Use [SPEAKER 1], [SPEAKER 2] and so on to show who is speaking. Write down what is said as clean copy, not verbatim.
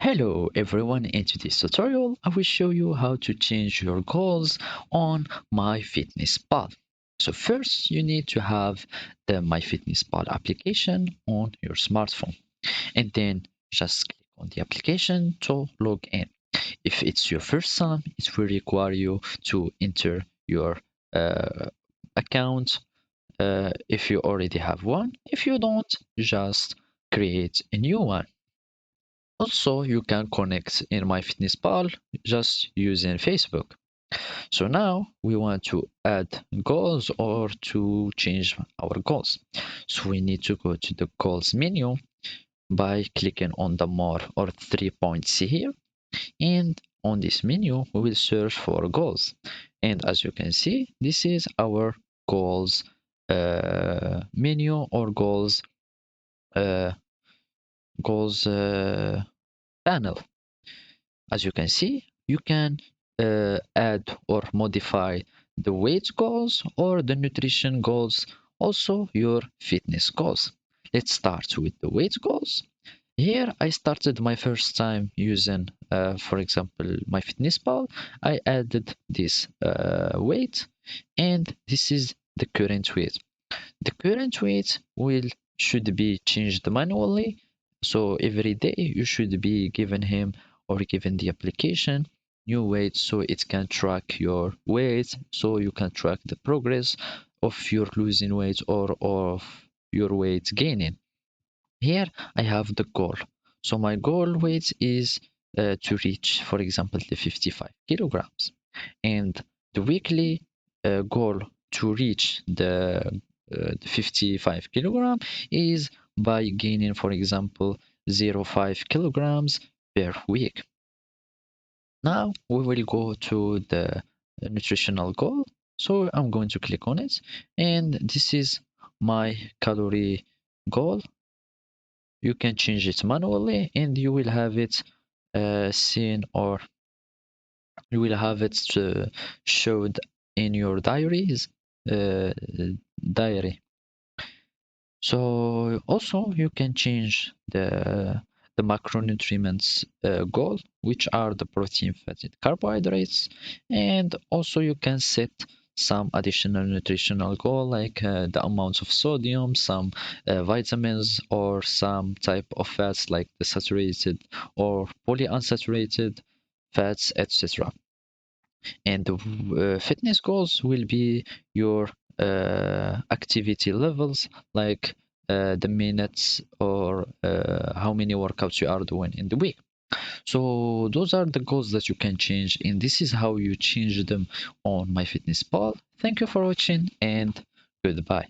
[SPEAKER 1] Hello everyone, in today's tutorial I will show you how to change your goals on Myfitnesspal. So first you need to have the Myfitnesspal application on your smartphone and then just click on the application to log in. If it's your first time, it will require you to enter your account if you already have one. If you don't, just create a new one. Also, you can connect in MyFitnessPal just using Facebook. So now we want to add goals or to change our goals. So we need to go to the goals menu by clicking on the more or 3 points here. And on this menu, we will search for goals. And as you can see, this is our goals menu or uh, goals panel. As you can see, you can add or modify the weight goals or the nutrition goals, also your fitness goals. Let's start with the weight goals. Here I started my first time using, for example, Myfitnesspal. I added this weight, and this is the current weight. The current weight will should be changed manually. So every day you should be giving him or given the application new weight so it can track your weight, so you can track the progress of your losing weight or of your weight gaining. Here I have the goal. So my goal weight is to reach, for example, the 55 kilograms. And the weekly goal to reach the 55 kilogram is by gaining, for example, 0.5 kilograms per week. Now we will go to the nutritional goal. So I'm going to click on it, and this is my calorie goal. You can change it manually, and you will have it seen, or you will have it showed in your uh, diary. So also you can change the macronutrients goal, which are the protein, fat, and carbohydrates, and also you can set some additional nutritional goal like the amount of sodium, some vitamins, or some type of fats like the saturated or polyunsaturated fats, etc. And the fitness goals will be your activity levels, like the minutes or how many workouts you are doing in the week. So those are the goals that you can change, and this is how you change them on MyFitnessPal. Thank you for watching, and goodbye.